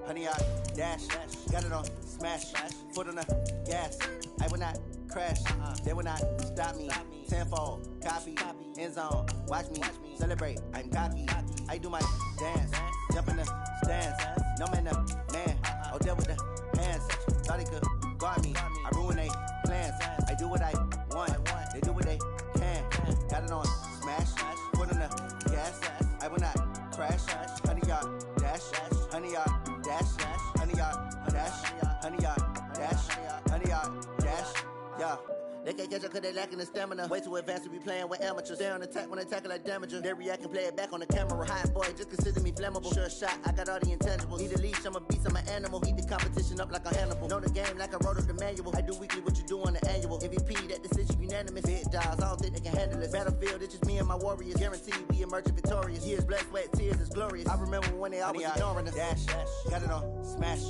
100 yard dash. Got it on smash. Foot on the gas. I will not crash. They will not stop me. Tenfold, copy, end zone. Watch me celebrate. I'm cocky. I do my dance. Jump in the stands. No man, man. Oh, there with the hands. Thought he could guard me. I ruin they plans. I do what I want. They do what they can. Got it on smash. Foot on the gas. I will not crash. 100 yard dash. 100 yard dash. 100 yard dash. 100 yard dash. 100 yard dash. Yeah. They can't catch up cause they lacking the stamina. Way too advanced to be playing with amateurs. Stay on attack when they tackle like damager. They react and play it back on the camera. Hot boy, just consider me flammable. Sure shot, I got all the intangibles. Need a leash, I'm a beast, I'm an animal. Eat the competition up like a Hannibal. Know the game like I wrote up the manual. I do weekly what you do on the annual. MVP, that decision unanimous. Big dials, I don't think they can handle it. Battlefield, it's just me and my warriors. Guaranteed we emerge victorious. Years, blood, sweat, tears, it's glorious. I remember when they always ignoring us. Dash, got it on smash.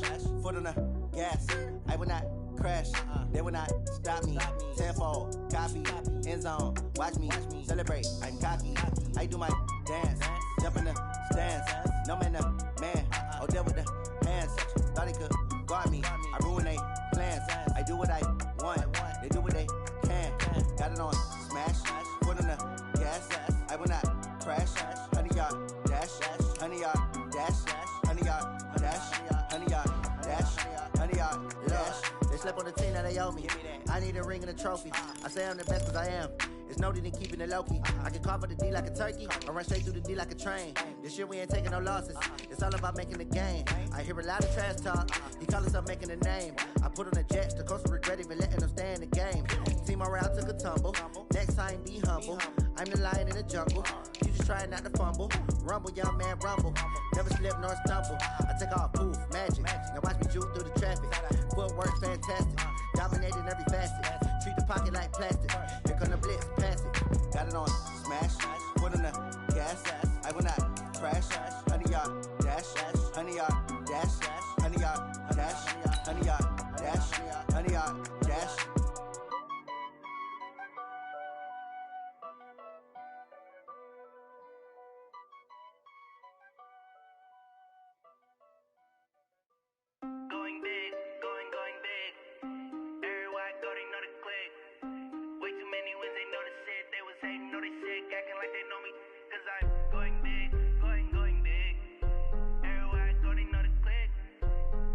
Foot on the gas. I will not crash. They will not stop me. Tenfold, copy, end zone. Watch me celebrate. I'm cocky. I do my dance. Jump in the stands. No man, man. Oh, there with the hands. Thought he could guard me. I ruin they plans. I do what I want. They do what they can. Got it on smash. Foot on the gas. I will not crash. 100 yard dash. 100 yard dash. 100 yard dash. 100 yard dash. 100 yard dash. They slept on the team, now they owe me. I need a ring and a trophy. I say I'm the best cause I am. It's noted in keeping it low-key. I can carve up the D like a turkey, or run straight through the D like a train. This year we ain't taking no losses. It's all about making the game. I hear a lot of trash talk. He call himself making a name. I put on the Jets, the coach will regret even letting them stay in the game. Team morale took a tumble. Next time be humble. I'm the lion in the jungle. You just try not to fumble. Rumble, young man, rumble. Never slip nor stumble. I take off, poof, magic. Now watch me juke through the traffic. Footwork fantastic. Dominating every facet. Treat the pocket like plastic. Here come the blitz, pass it. Got it on smash. Foot on the gas. I will not crash. 100 yard dash. 100 yard dash. 100 yard dash. 100 yard dash. 100 yard dash. Going big, going big. Everywhere I go, they know the click. Way too many wins, they know the shit. They was hating, know they sick, acting like they know me. Cause I'm going big, going big. Everywhere I go, they know the click.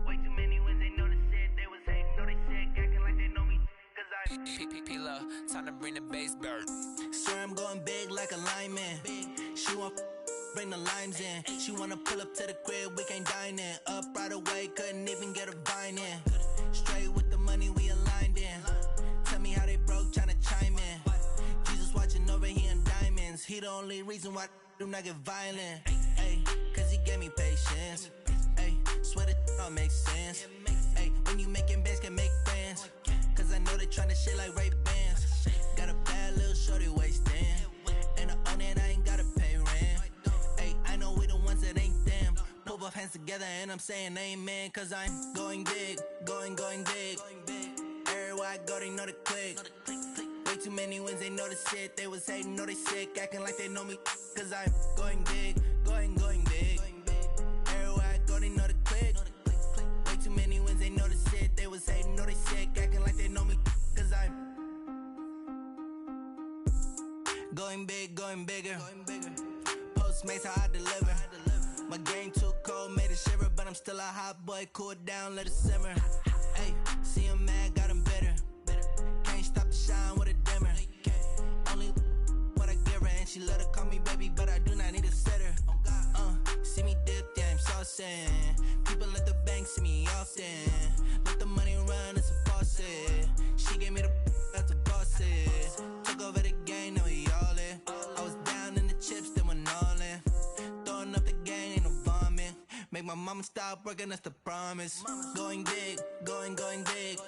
Way too many wins, they know the shit. They was hating, know they sick, acting like they know me. Cause I'm P-P-P-Love, time to bring the bass bird. Swear I'm going big like a lineman. She want bring the limes in. She wanna pull up to the crib, we can't dine in. Up right away, couldn't even get a vine in. Straight with the money we aligned in. Tell me how they broke, tryna chime in. Jesus watching over here in diamonds. He the only reason why I do not get violent. Ay, cause he gave me patience. Ay, swear that all makes sense. Ay, when you making bands, can make friends. Cause I know they tryna shit like Ray-Bans. Got a bad little shorty wasting. And I own it, I ain't gotta pay rent. Ay, I know we the ones that ain't them. Put both hands together and I'm saying amen. Cause I'm going big, going big. Everywhere I go, they know the click. Way too many wins, they know the shit. They was hating, know they sick, acting like they know me. Cause I'm going big, going big. Everywhere I go, they know the click. Way too many wins, they know the shit. They was hating, know they sick, acting like they know me. Cause I'm going big, going bigger. Postmates how I deliver. My game too cold, made it shiver, but I'm still a hot boy. Cool it down, let it simmer. Hey, see him mad, got him bitter. Can't stop the shine with a dimmer. Only what I give her, and she let her call me baby, but I do not need a sitter. See me dip, yeah, I'm saucing. People at the bank see me often. Let the money run, it's a faucet. She gave me the that's a boss it. Took over the game, now we all in. I was down in the chips, then went all in. Throwing up the gang, ain't no vomit. Make my mama stop working, that's the promise. Going big, going big.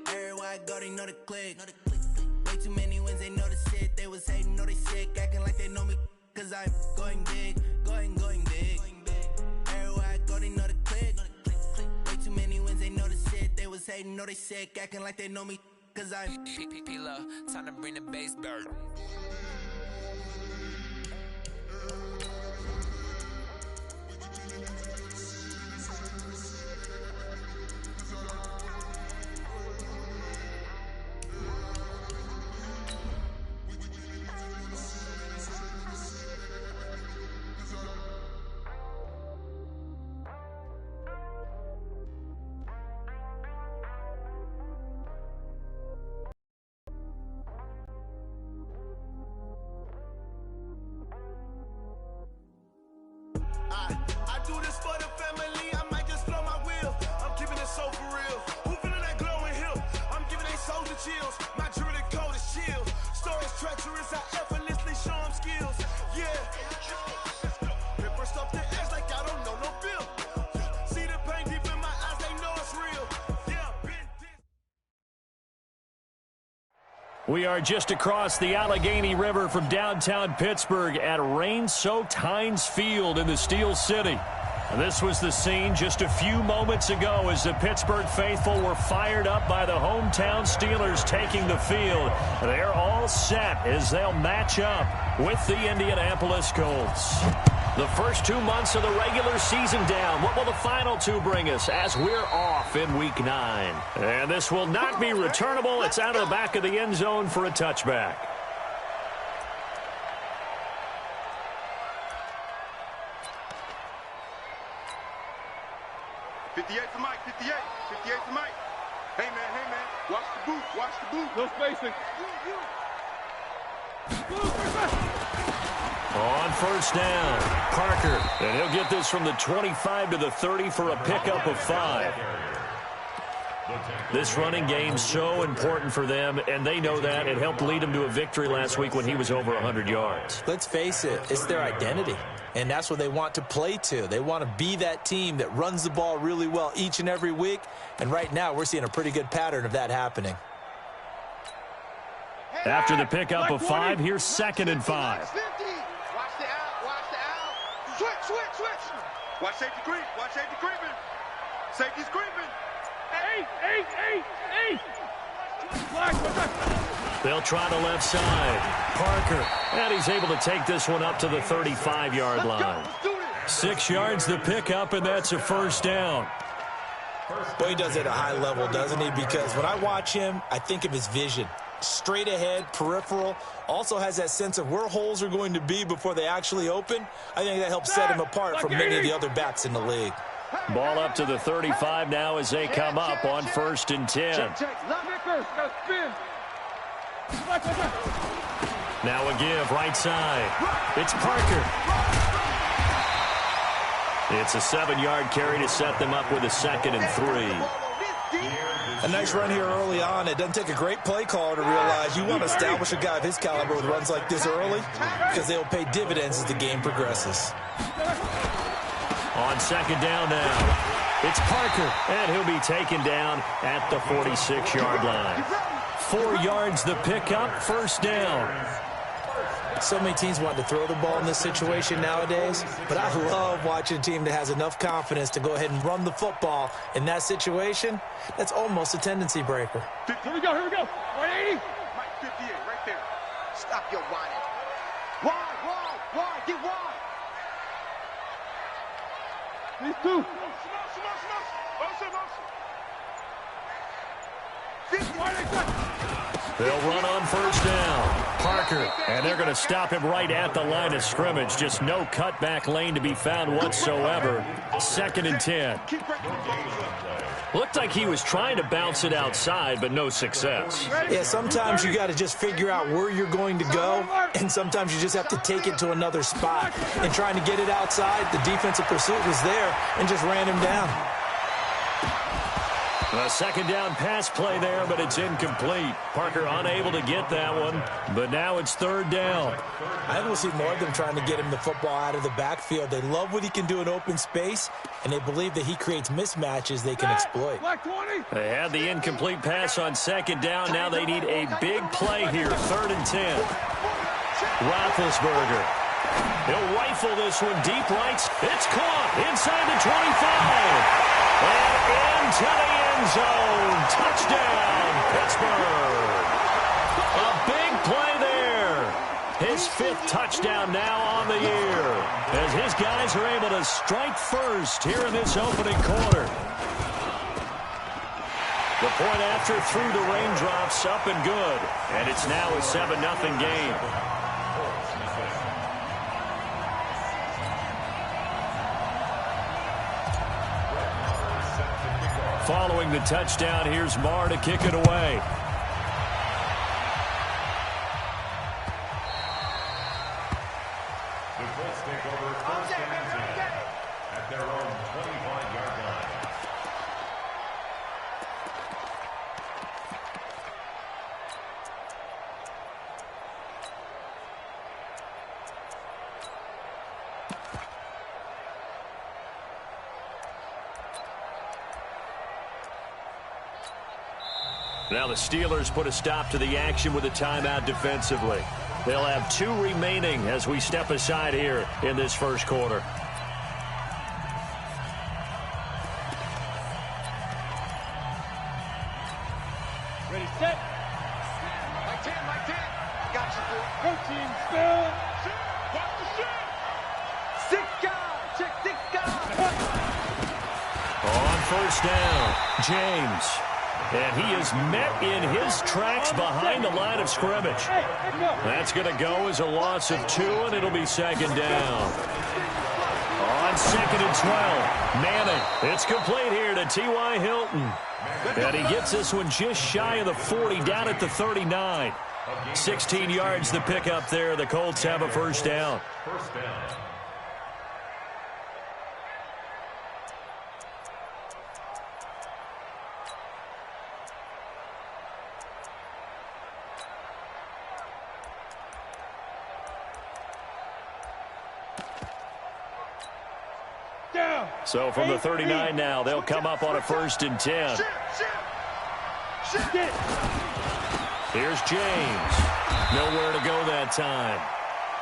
Everywhere I go, they know the click. Way too many wins, they know the shit. They was hating, know they sick, acting like they know me. Cause I'm going big, going big. Everywhere I go, they know the click. Way too many wins, they know the shit. They was hating, know they sick, acting like they know me. Cause I'm P-P-P-Love, time to bring the bass bird. We are just across the Allegheny River from downtown Pittsburgh at rain-soaked Heinz Field in the Steel City. This was the scene just a few moments ago as the Pittsburgh faithful were fired up by the hometown Steelers taking the field. They're all set as they'll match up with the Indianapolis Colts. The first 2 months of the regular season down. What will the final two bring us as we're off in Week 9? And this will not be returnable. It's out of the back of the end zone for a touchback. 58 for Mike, 58. 58 for Mike. Hey, man. Watch the boot. Watch the boot. No spacing. On first down, Parker. And he'll get this from the 25 to the 30 for a pickup of 5. This running game's so important for them, and they know that. It helped lead them to a victory last week when he was over 100 yards. Let's face it, it's their identity, and that's what they want to play to. They want to be that team that runs the ball really well each and every week, and right now we're seeing a pretty good pattern of that happening. After the pickup of 5, here's 2nd and 5. Watch the out. Switch. Watch safety creep. Watch safety creeping. Safety's creeping. Eight. They'll try the left side. Parker. And he's able to take this one up to the 35-yard line. 6 yards the pickup, and that's a first down. Boy, he does it at a high level, doesn't he? Because when I watch him, I think of his vision. Straight ahead, peripheral, also has that sense of where holes are going to be before they actually open. I think that helps set him apart from many of the other backs in the league. Ball up to the 35 now as they come up on 1st and 10. Now a give, right side. It's Parker. It's a 7-yard carry to set them up with a 2nd and 3. A nice run here early on. It doesn't take a great play caller to realize you want to establish a guy of his caliber with runs like this early because they'll pay dividends as the game progresses. On 2nd down now, it's Parker, and he'll be taken down at the 46-yard line. 4 yards the pickup, first down. So many teams want to throw the ball in this situation nowadays, but I love watching a team that has enough confidence to go ahead and run the football in that situation. That's almost a tendency breaker. Here we go. 180. Mike 58, right there. Stop your whining. Wide. Get wide. These two. They'll run on first down. Parker, and they're going to stop him right at the line of scrimmage. Just no cutback lane to be found whatsoever. 2nd and 10. Looked like he was trying to bounce it outside, but no success. Yeah, sometimes you got to just figure out where you're going to go, and sometimes you just have to take it to another spot. And trying to get it outside, the defensive pursuit was there and just ran him down. A 2nd down pass play there, but it's incomplete. Parker unable to get that one, but now it's 3rd down. I think we'll see more of them trying to get him the football out of the backfield. They love what he can do in open space, and they believe that he creates mismatches they can exploit. They had the incomplete pass on 2nd down. Now they need a big play here, 3rd and 10. Roethlisberger. He'll rifle this one deep right. It's caught inside the 25. And into the end zone. Touchdown, Pittsburgh. A big play there. His 5th touchdown now on the year as his guys are able to strike first here in this opening quarter. The point after through the raindrops up and good. And it's now a 7-0 game. Following the touchdown, here's Marr to kick it away. The Colts take over 1st and 10 at their own 25-yard line. Now the Steelers put a stop to the action with a timeout defensively. They'll have 2 remaining as we step aside here in this first quarter. Ready, set. Like 10, like 10. Got you, dude. Protein, spell. Watch the shit. 6 guys. Check 6 guys. On first down, James. And he is met in his tracks behind the line of scrimmage. That's going to go as a loss of 2, and it'll be second down. On second and 12, Manning. It's complete here to T.Y. Hilton. And he gets this one just shy of the 40, down at the 39. 16 yards the pickup there. The Colts have a first down. First down. So from the 39 now, they'll come up on a first and 10. Here's James. Nowhere to go that time.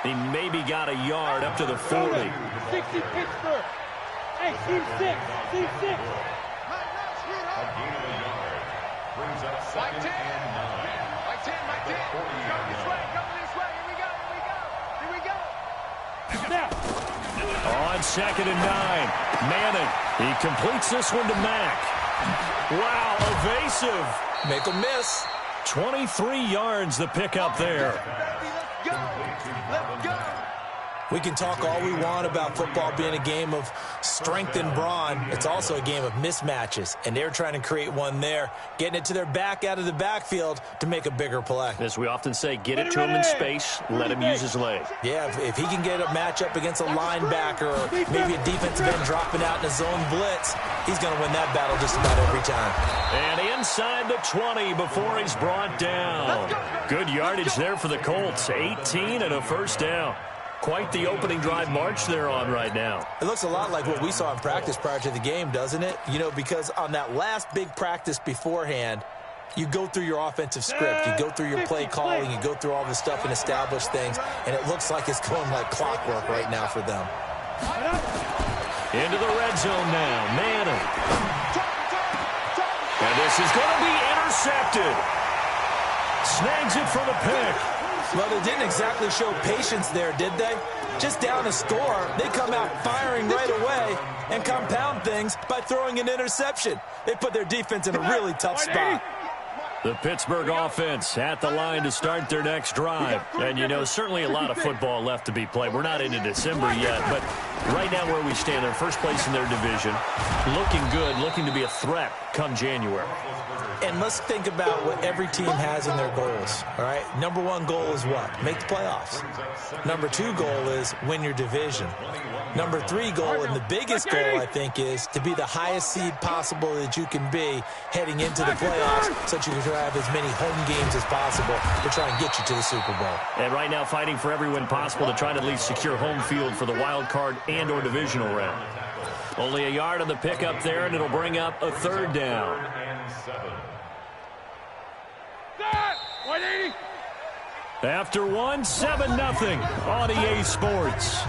He maybe got a yard up to the 40. 60 Pittsburgh. Hey, team 6. Team 6. A gain of a yard. Brings up second and 9. Like 10, like 10. Come this way, come this way. Here we go, here we go. Here we go. On second and 9, Manning. He completes this one to Mack. Wow, evasive. Make a miss. 23 yards the pickup there. Let's go. Let's go. We can talk all we want about football being a game of strength and brawn. It's also a game of mismatches, and they're trying to create one there, getting it to their back out of the backfield to make a bigger play. As we often say, get it to him in space, let him use his leg. Yeah, if he can get a matchup against a linebacker or maybe a defensive end dropping out in a zone blitz, he's going to win that battle just about every time. And inside the 20 before he's brought down. Good yardage there for the Colts, 18 and a first down. Quite the opening drive march they're on right now. It looks a lot like what we saw in practice prior to the game, doesn't it? You know, because on that last big practice beforehand, you go through your offensive script, you go through your play calling, you go through all this stuff and establish things, and it looks like it's going like clockwork right now for them. Into the red zone now, Manning. And this is going to be intercepted. Snags it for the pick. Well, they didn't exactly show patience there, did they? Just down a score, they come out firing right away and compound things by throwing an interception. They put their defense in a really tough spot. The Pittsburgh offense at the line to start their next drive. And, you know, certainly a lot of football left to be played. We're not into December yet, but right now where we stand, they're first place in their division. Looking good, looking to be a threat come January. And let's think about what every team has in their goals, all right? Number 1 goal is what? Make the playoffs. Number 2 goal is win your division. Number 3 goal, and the biggest goal, I think, is to be the highest seed possible that you can be heading into the playoffs so that you can have as many home games as possible to try and get you to the Super Bowl. And right now fighting for every win possible to try to at least secure home field for the wild card and or divisional round. Only a yard on the pickup there, and it'll bring up a third down. After one, 7-0 on EA Sports.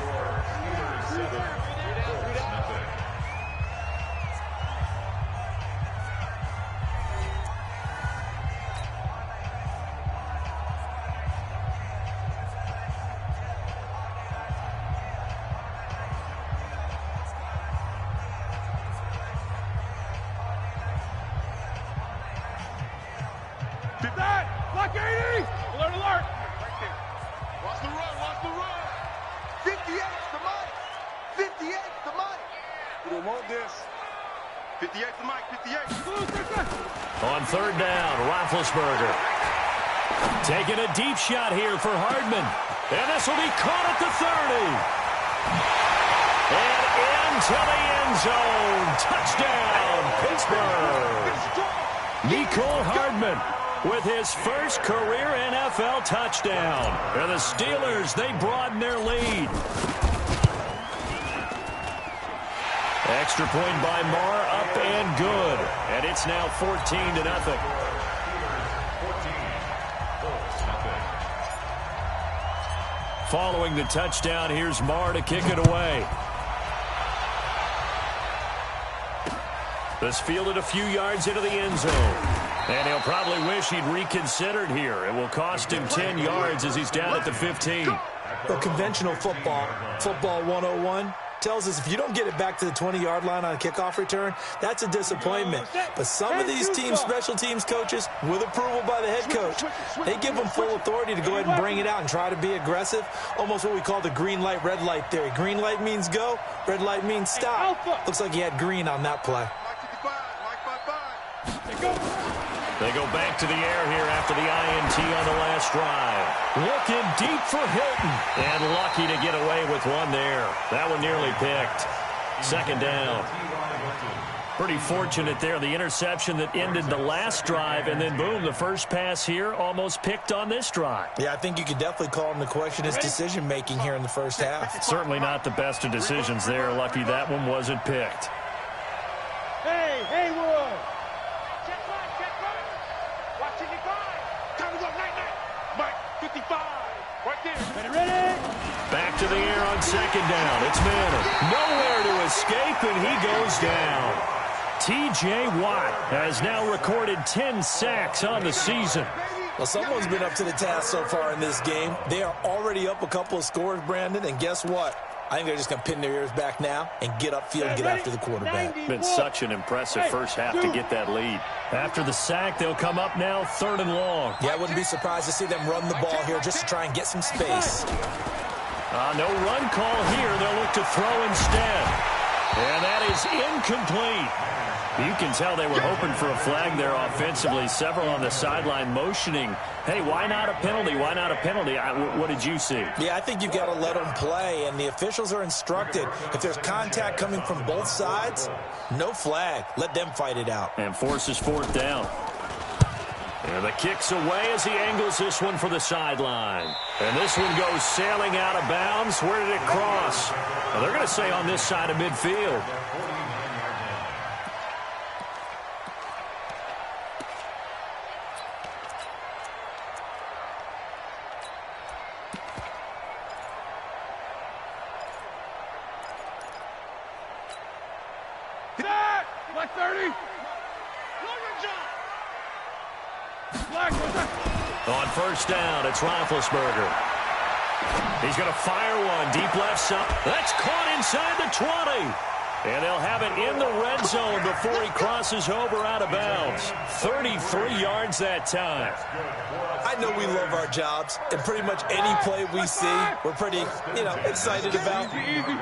Block 80! Alert, alert! Watch the run, watch the run. 58's the mic. 58's the mic. We don't want this. 58's the mic, 58. On third down, Roethlisberger. Taking a deep shot here for Hardman. And this will be caught at the 30. And into the end zone. Touchdown, Pittsburgh. Mecole Hardman with his first career NFL touchdown. And the Steelers, they broaden their lead. Extra point by Marr, up and good. And it's now 14-0. Following the touchdown, here's Marr to kick it away. This fielded a few yards into the end zone. And he'll probably wish he'd reconsidered here. It will cost him 10 yards as he's down at the 15. Well, conventional football 101, tells us if you don't get it back to the 20-yard line on a kickoff return, that's a disappointment. But some of these teams, special teams coaches, with approval by the head coach, they give them full authority to go ahead and bring it out and try to be aggressive. Almost what we call the green light, red light theory. Green light means go, red light means stop. Looks like he had green on that play. They go back to the air here after the INT on the last drive. Looking deep for Hilton. And lucky to get away with one there. That one nearly picked. Second down. Pretty fortunate there. The interception that ended the last drive, and then boom, the first pass here almost picked on this drive. Yeah, I think you could definitely call him to question his decision-making here in the first half. Certainly not the best of decisions there. Lucky that one wasn't picked. Hey, Haywood! Mike, 55, right there. Ready? Back to the air on second down. It's Manning. Nowhere to escape, and he goes down. T.J. Watt has now recorded 10 sacks on the season. Well, someone's been up to the task so far in this game. They are already up a couple of scores, Brandon, and guess what? I think they're just going to pin their ears back now and get upfield and get after the quarterback. Been such an impressive first half to get that lead. After the sack, they'll come up now 3rd and long. Yeah, I wouldn't be surprised to see them run the ball here just to try and get some space. No run call here. They'll look to throw instead. And that is incomplete. You can tell they were hoping for a flag there offensively. Several on the sideline motioning, hey, why not a penalty? Why not a penalty? What did you see? Yeah, I think you've got to let them play, and the officials are instructed. If there's contact coming from both sides, no flag. Let them fight it out. And forces 4th down. And the kick's away as he angles this one for the sideline. And this one goes sailing out of bounds. Where did it cross? Well, they're going to say on this side of midfield. Black 30. On first down, it's Roethlisberger. He's going to fire one deep left side. That's caught inside the 20. And they'll have it in the red zone before he crosses over out of bounds. 33 yards that time. I know we love our jobs, and pretty much any play we see, we're pretty, excited about.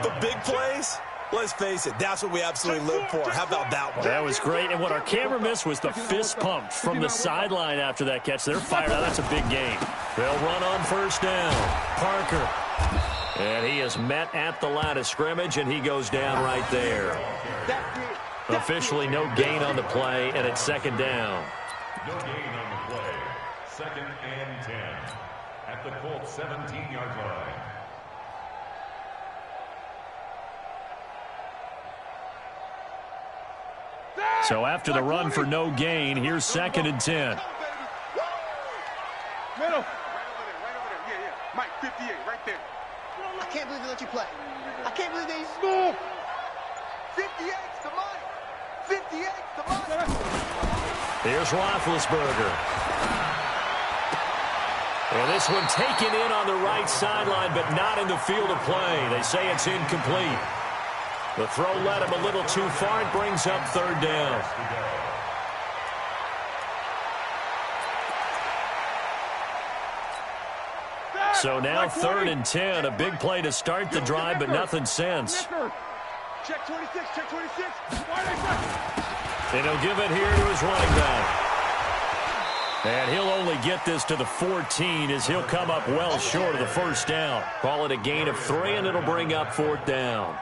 But big plays, let's face it, that's what we absolutely live for. How about that one? That was great. And what our camera missed was the fist pump from the sideline after that catch. They're fired out. That's a big gain. They'll run on first down. Parker. And he is met at the line of scrimmage, and he goes down right there. Officially no gain on the play, and it's second down. No gain on the play. 2nd and 10 at the Colts 17-yard line. So after the run for no gain, here's 2nd and 10. Middle. Right over there. Yeah. Mike, 58, right there. I can't believe they let you play. I can't believe they... Move. 58's the Mike. 58's the Mike. Here's Roethlisberger. And this one taken in on the right sideline, but not in the field of play. They say it's incomplete. The throw led him a little too far. It brings up 3rd down. So now 3rd and 10. A big play to start the drive, but nothing since. Check 26, check 26. And he'll give it here to his running back. And he'll only get this to the 14 as he'll come up well short of the first down. Call it a gain of 3, and it'll bring up 4th down.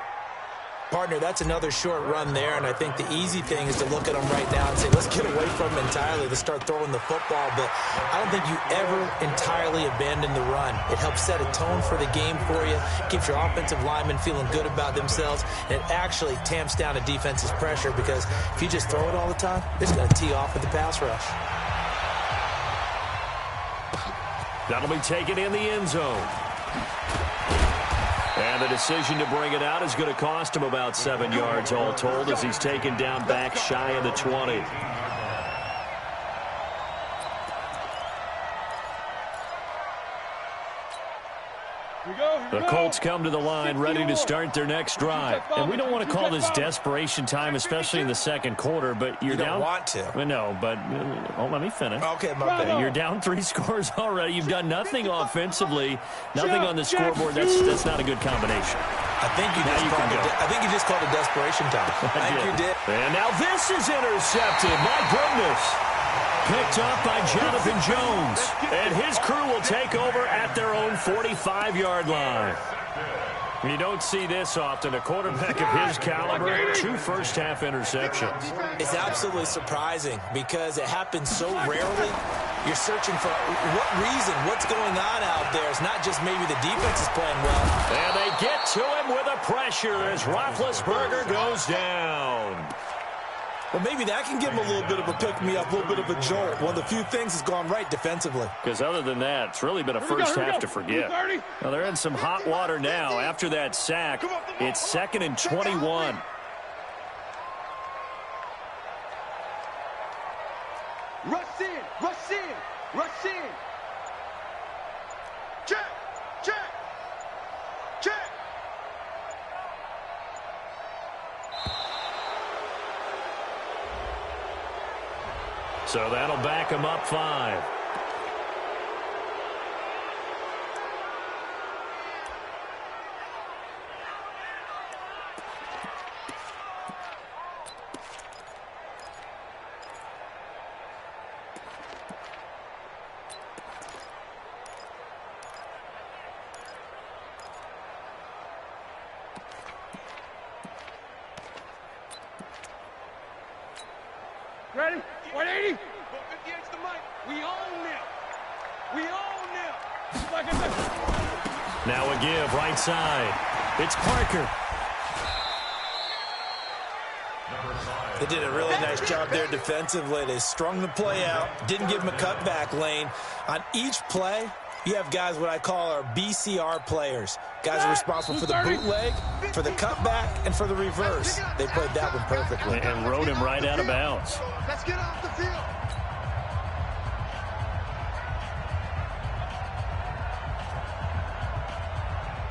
Partner, that's another short run there, and I think the easy thing is to look at them right now and say, let's get away from them entirely. Let's start throwing the football, but I don't think you ever entirely abandon the run. It helps set a tone for the game for you, keeps your offensive linemen feeling good about themselves, and it actually tamps down a defense's pressure because if you just throw it all the time, it's going to tee off with the pass rush. That'll be taken in the end zone. And the decision to bring it out is going to cost him about 7 yards all told as he's taken down back shy of the 20. The Colts come to the line ready to start their next drive. And we don't want to call this desperation time, especially in the second quarter, but you're down. You don't want to. No, but let me finish. Okay, my bad. You're down 3 scores already. You've done nothing offensively, nothing on the scoreboard. That's not a good combination. I think you just called it desperation time. I think you did. And now this is intercepted. My goodness. Picked up by Jonathan Jones. And his crew will take over at their own 45-yard line. You don't see this often. A quarterback of his caliber, 2 first-half interceptions. It's absolutely surprising because it happens so rarely. You're searching for what reason, what's going on out there. It's not just maybe the defense is playing well. And they get to him with a pressure as Roethlisberger goes down. Well, maybe that can give him a little bit of a pick-me-up, a little bit of a jolt. One of the few things has gone right defensively. Because other than that, it's really been a first half to forget. Now, they're in some hot water now. After that sack, it's 2nd and 21. Rush in, rush in, rush in. Check, check, check. So that'll back him up 5. Ready? 180. 58's the mic. We own them. We own them. Now a give right side. It's Parker. They did a really nice job there defensively. They strung the play out, didn't give him a cutback lane. On each play, you have guys what I call our BCR players. Guys are responsible for the bootleg, for the cutback, and for the reverse. They played that one perfectly. And rode him right out of bounds. Let's get off the field.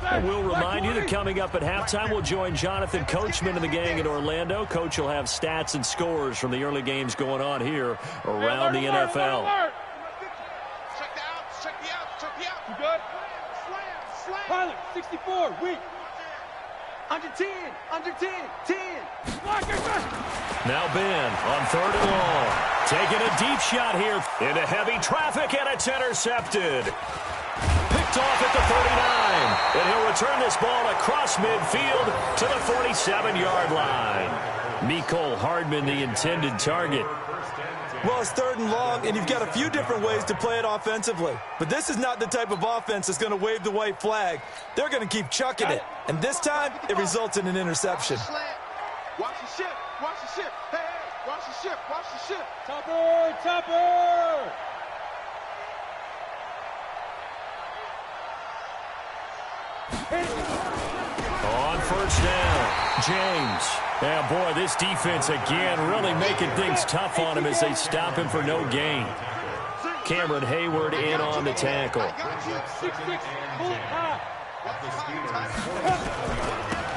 And we'll remind you that coming up at halftime, we'll join Jonathan Coachman and the gang in Orlando. Coach will have stats and scores from the early games going on here around the NFL. Check the outs, check the outs, check the outs. You good? Slam, slam. Pilot, 64, weak. Under 10, under 10, 10. Now Ben on 3rd and long. Taking a deep shot here into heavy traffic, and it's intercepted. Picked off at the 39. And he'll return this ball across midfield to the 47-yard line. Mecole Hardman, the intended target. Well, it's 3rd and long, and you've got a few different ways to play it offensively. But this is not the type of offense that's going to wave the white flag. They're going to keep chucking it. And this time, it results in an interception. Watch the ship, watch the ship. Hey, hey, watch the ship, watch the ship. Topper, topper. On 1st down, James. Yeah, boy, this defense again really making things tough on him as they stop him for no gain. Cameron Hayward in on the tackle. 6-6, pull it high.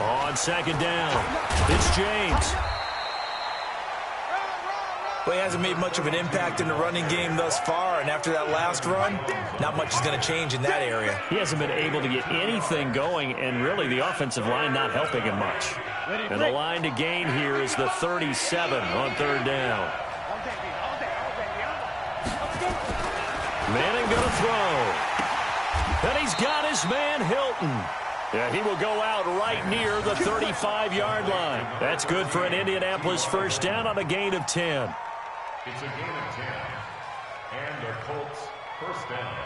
On 2nd down, it's James. Well, he hasn't made much of an impact in the running game thus far, and after that last run, not much is going to change in that area. He hasn't been able to get anything going, and really the offensive line not helping him much. And the line to gain here is the 37 on 3rd down. Manning going to throw. And he's got his man Hilton. Yeah, he will go out right near the 35-yard line. That's good for an Indianapolis 1st down on a gain of 10. It's a gain of 10. And the Colts 1st down.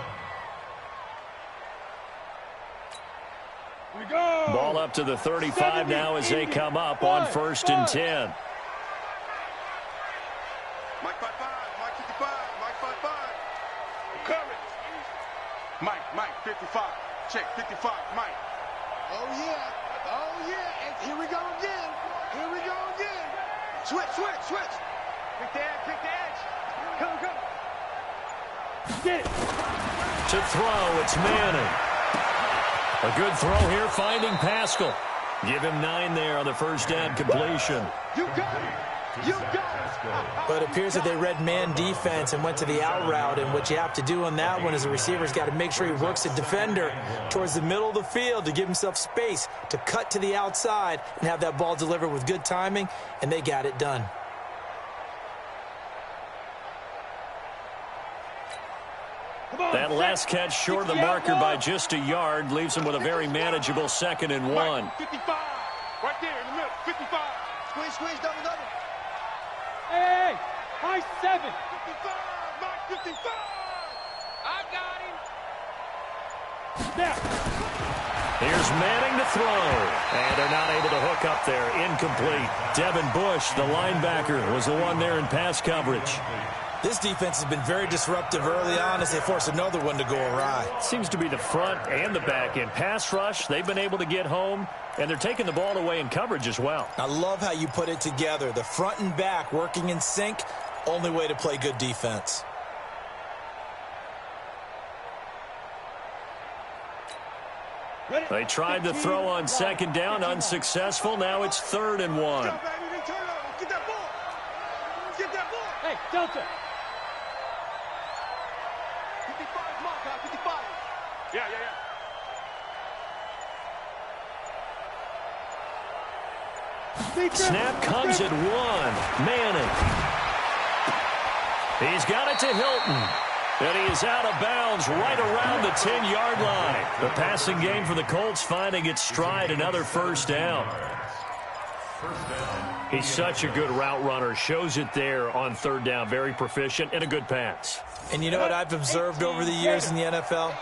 We go. Ball up to the 35 now as they come up on 1st and 10. Mike 55, Mike 55, Mike 55. Coverage. Mike 55. Check, 55, Mike. Oh, yeah. Oh, yeah. And here we go again. Here we go again. Switch. Pick the edge. Come. Get it. To throw, it's Manning. A good throw here, finding Pascal. Give him 9 there on the first down completion. You got it. You got it. But it appears that they read man defense and went to the out route, and what you have to do on that one is the receiver's got to make sure he works a defender towards the middle of the field to give himself space to cut to the outside and have that ball delivered with good timing, and they got it done. That last catch short of the marker by just a yard leaves him with a very manageable 2nd and 1. 55. Right there in the middle. 55. Squeeze, double. Hey, high 7. 55. Mike, 55. I got him. Now. Here's Manning to throw. And they're not able to hook up there. Incomplete. Devin Bush, the linebacker, was the one there in pass coverage. This defense has been very disruptive early on as they force another one to go awry. Seems to be the front and the back end. Pass rush, they've been able to get home, and they're taking the ball away in coverage as well. I love how you put it together. The front and back working in sync, only way to play good defense. They tried to throw on 2nd down, unsuccessful. Now it's 3rd and 1. Get that ball. Hey, Delta. 55, Mark, 55. Yeah. Snap comes at 1. Manning. He's got it to Hilton. And he is out of bounds right around the 10-yard line. The passing game for the Colts finding its stride, another first down. He's such a good route runner. Shows it there on 3rd down. Very proficient and a good pass. And you know what I've observed over the years in the NFL?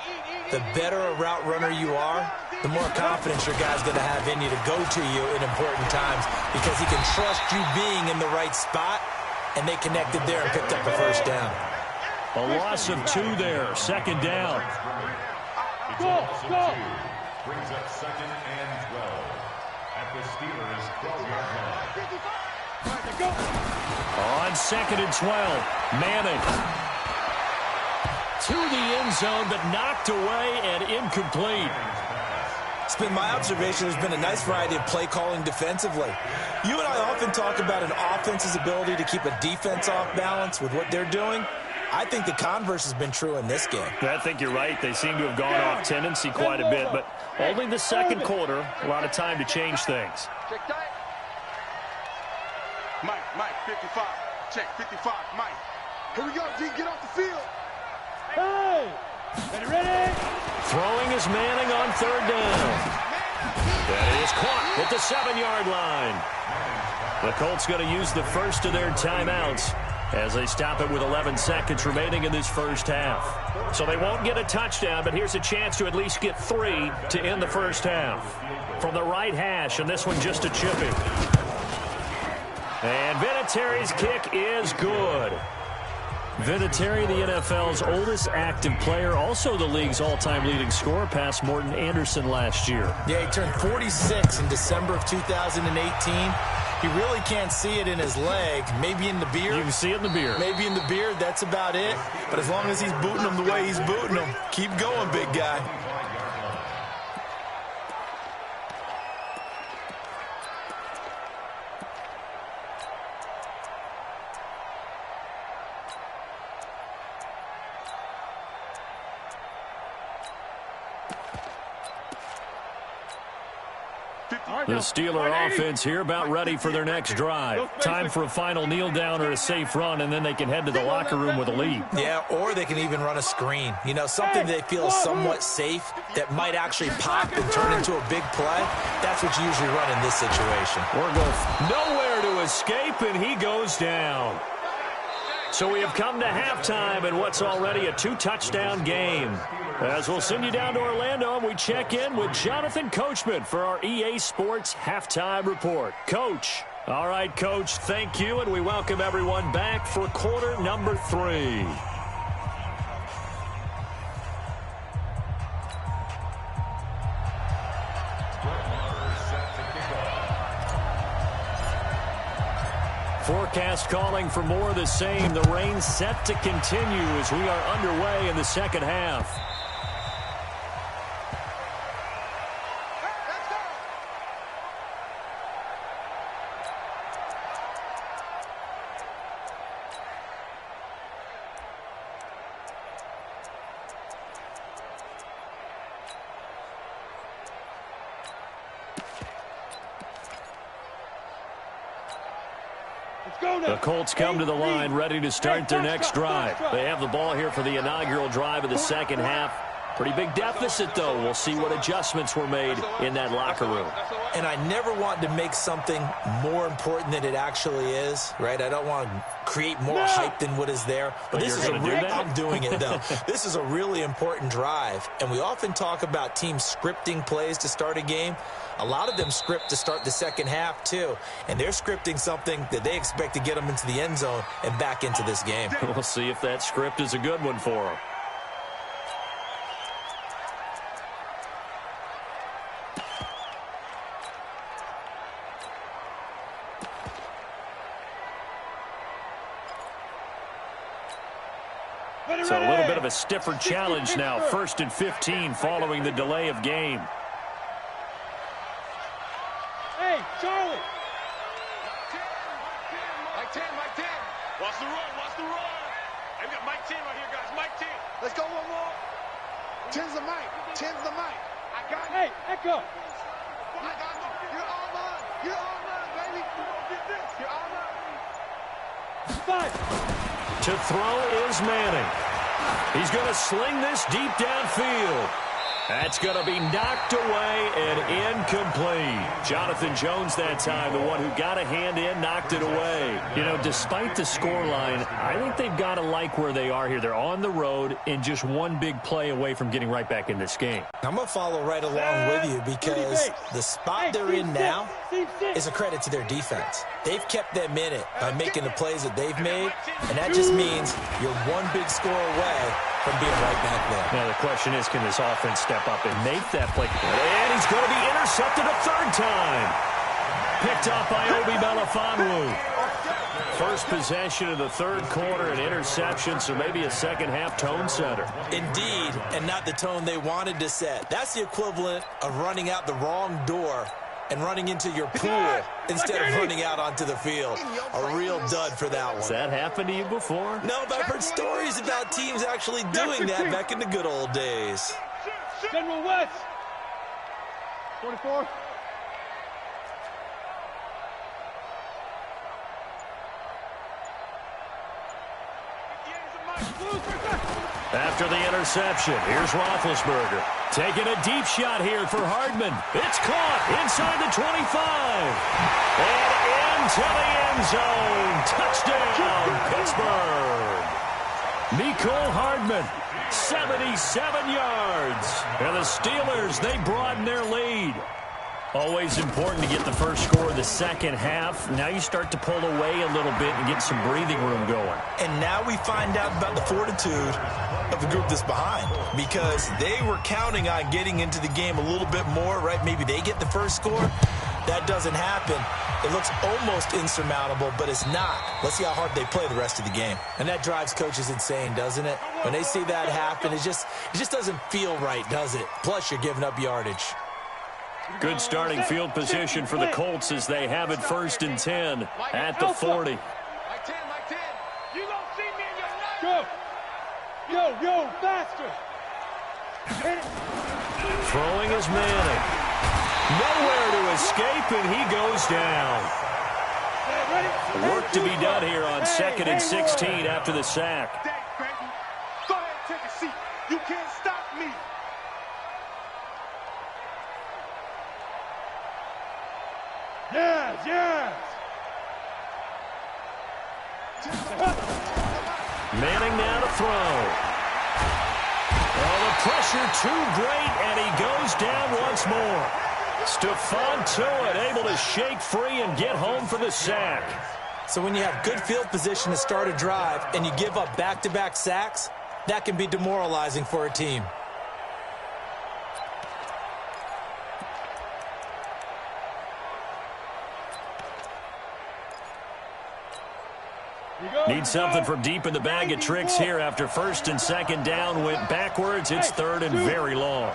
The better a route runner you are, the more confidence your guy's going to have in you to go to you in important times because he can trust you being in the right spot, and they connected there and picked up the first down. A loss of 2 there. 2nd down. Go. Brings up 2nd and 12 at the Steelers' 12-yard line. On 2nd and 12, Manning. To the end zone, but knocked away and incomplete. It's been my observation there's been a nice variety of play calling defensively. You and I often talk about an offense's ability to keep a defense off balance with what they're doing. I think the converse has been true in this game. I think you're right. They seem to have gone off tendency quite a bit, but only the 2nd quarter, a lot of time to change things. Check tight. Mike, 55. Check, 55, Mike. Here we go, G. Get off the field. Hey! Ready? Throwing is Manning on 3rd down. That is caught at the 7-yard line. The Colts going to use the first of their timeouts as they stop it with 11 seconds remaining in this first half. So they won't get a touchdown, but here's a chance to at least get 3 to end the first half. From the right hash, and this one just a chipping. And Vinatieri's kick is good. Vinatieri, the NFL's oldest active player, also the league's all-time leading scorer, past Morton Anderson last year. Yeah, he turned 46 in December of 2018. He really can't see it in his leg. Maybe in the beard. You can see it in the beard. Maybe in the beard, that's about it. But as long as he's booting him the way he's booting him, keep going, big guy. The Steeler offense here about ready for their next drive. Time for a final kneel down or a safe run, and then they can head to the locker room with a lead. Yeah, or they can even run a screen. You know, something they feel is somewhat safe that might actually pop and turn into a big play. That's what you usually run in this situation. We're going nowhere to escape, and he goes down. So we have come to halftime in what's already a 2-touchdown game. As we'll send you down to Orlando, and we check in with Jonathan Coachman for our EA Sports Halftime Report. Coach. All right, Coach, thank you, and we welcome everyone back for quarter number 3. forecast calling for more of the same. The rain set to continue as we are underway in the second half. The Colts come to the line ready to start their next drive. They have the ball here for the inaugural drive of the second half. Pretty big deficit, though. We'll see what adjustments were made in that locker room. And I never want to make something more important than it actually is, right? I don't want to create more hype than what is there. But this is I'm doing it, though. This is a really important drive. And we often talk about teams scripting plays to start a game. A lot of them script to start the second half, too. And they're scripting something that they expect to get them into the end zone and back into this game. We'll see if that script is a good one for them. So a little bit of a stiffer challenge now. 1st and 15 following the delay of game. Hey, Charlie. Mike 10. Watch the run. I've got Mike 10 right here, guys. Mike 10. Let's go one more. 10's the mic. I got it. Hey, Echo. I got it. You're all mine. Baby. You won't get this. You're all mine. 5. To throw is Manning. He's going to sling this deep downfield. That's going to be knocked away and incomplete. Jonathan Jones that time, the one who got a hand in, knocked it away. You know, despite the scoreline, I think they've got to like where they are here. They're on the road and just one big play away from getting right back in this game. I'm going to follow right along with you because the spot they're in now is a credit to their defense. They've kept them in it by making the plays that they've made, and that just means you're one big score away from being right back there. Now the question is, can this offense step up and make that play? And he's going to be intercepted a third time. Picked up by Obi Melifonwu. First possession of the third quarter, an interception, so maybe a second-half tone setter. Indeed, and not the tone they wanted to set. That's the equivalent of running out the wrong door and running into your pool instead of running out onto the field. A real dud for that one. Has that happened to you before? No, but I've heard stories about teams actually doing that back in the good old days. General West. 44. After the interception, here's Roethlisberger. Taking a deep shot here for Hardman. It's caught inside the 25. And into the end zone. Touchdown, Pittsburgh. Mecole Hardman, 77 yards. And the Steelers, they broaden their lead. Always important to get the first score of the second half. Now you start to pull away a little bit and get some breathing room going. And now we find out about the fortitude of the group that's behind, because they were counting on getting into the game a little bit more, right? Maybe they get the first score. That doesn't happen. It looks almost insurmountable, but it's not. Let's see how hard they play the rest of the game. And that drives coaches insane, doesn't it? When they see that happen, it just doesn't feel right, does it? Plus, you're giving up yardage. Good starting field position for the Colts as they have it 1st and 10 at the 40. Mike 10. You gonna see me in your life. Yo, faster. Throwing is Manning. Nowhere to escape, and he goes down. Work to be done here on 2nd and 16 after the sack. Go ahead, take a seat. You can't stop me. Yes. Manning now to throw. Oh, the pressure too great, and he goes down once more. Stephon Tuitt able to shake free and get home for the sack. So when you have good field position to start a drive and you give up back-to-back sacks, that can be demoralizing for a team. Need something from deep in the bag of tricks here after first and second down went backwards. It's third and very long.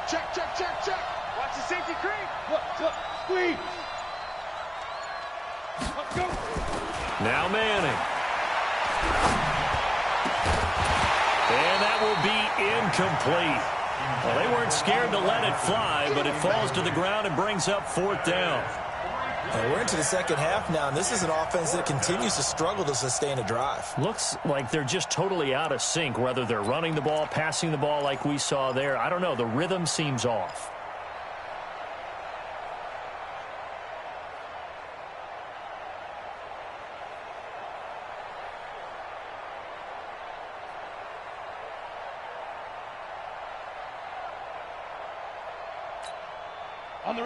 Check. Watch the safety creep. Squeeze. Let's go. Now Manning. And that will be incomplete. Well, they weren't scared to let it fly, but it falls to the ground and brings up fourth down. And we're into the second half now, and this is an offense that continues to struggle to sustain a drive. Looks like they're just totally out of sync, whether they're running the ball, passing the ball like we saw there. I don't know. The rhythm seems off.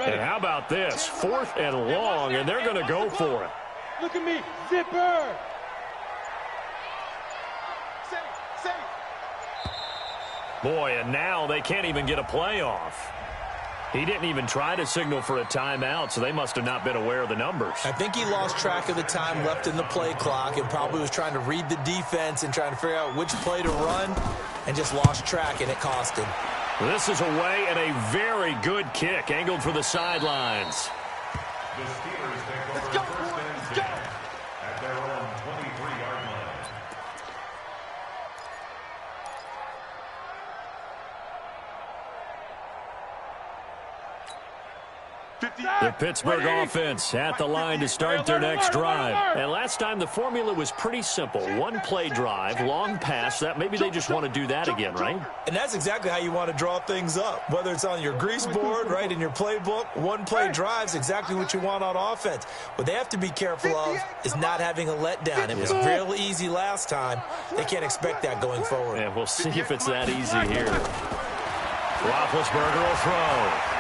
And how about this? Fourth and long, and they're going to go for it. Look at me. Zipper. Boy, and now they can't even get a play off. He didn't even try to signal for a timeout, so they must have not been aware of the numbers. I think he lost track of the time left in the play clock and probably was trying to read the defense and trying to figure out which play to run and just lost track, and it cost him. This is away and a very good kick angled for the sidelines. The Steelers take over first and 10 at their own 23-yard line. The Pittsburgh offense at the line to start their next drive. And last time the formula was pretty simple. One play drive, long pass. That maybe they just want to do that again, right? And that's exactly how you want to draw things up. Whether it's on your grease board, right, in your playbook, one play drive's exactly what you want on offense. What they have to be careful of is not having a letdown. It was real easy last time. They can't expect that going forward. Yeah, we'll see if it's that easy here. Roethlisberger will throw.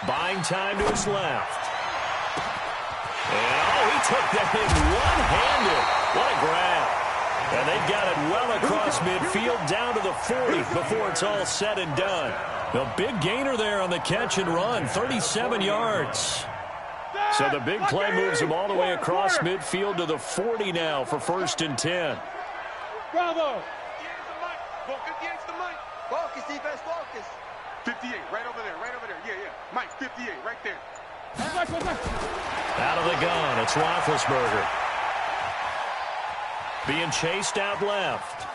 Buying time to his left. And, he took that in one-handed. What a grab. And they've got it well across midfield down to the 40 before it's all said and done. The big gainer there on the catch and run, 37 yards. So the big play moves him all the way across midfield to the 40 now for first and 10. Bravo. Focus, defense, focus. 58, right over there. Yeah. Mike, 58, right there. Out of the gun, it's Roethlisberger. Being chased out left.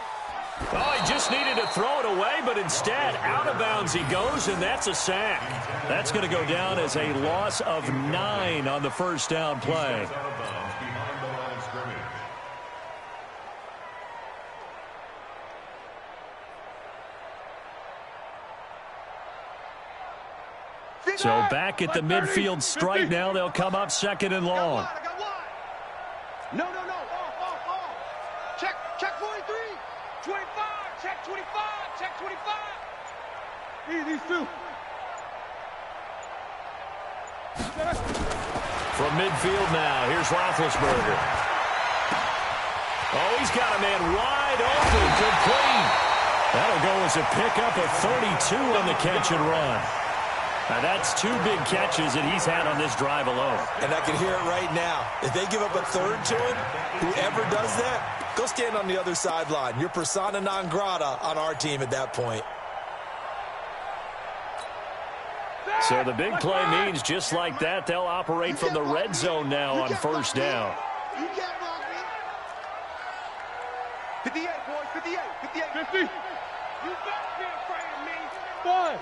Oh, he just needed to throw it away, but instead, out of bounds he goes, and that's a sack. That's going to go down as a loss of 9 on the first down play. So back at the midfield stripe now. They'll come up second and long. No. Check 43. 25. Check 25. Check 25. These two. From midfield now, here's Roethlisberger. Oh, he's got a man wide open, complete. That'll go as a pickup of 32 on the catch and run. Now, that's 2 big catches that he's had on this drive alone. And I can hear it right now. If they give up a third to him, whoever does that, go stand on the other sideline. You're persona non grata on our team at that point. So the big play means just like that, they'll operate from the red zone now on first down. 58, boys, 58. 50. You better be afraid of me. 5.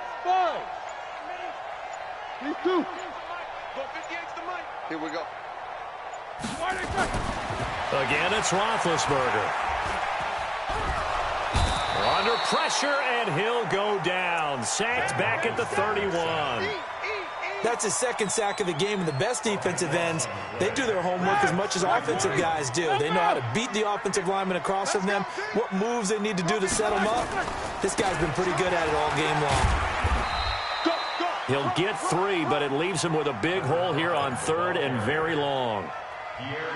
These two. Go 58's the mic. Here we go. Again, it's Roethlisberger. Under pressure, and he'll go down. Sacked back at the 31. That's his second sack of the game, and the best defensive ends, they do their homework as much as offensive guys do. They know how to beat the offensive lineman across from them, what moves they need to do to set them up. This guy's been pretty good at it all game long. He'll get 3, but it leaves him with a big hole here on third and very long.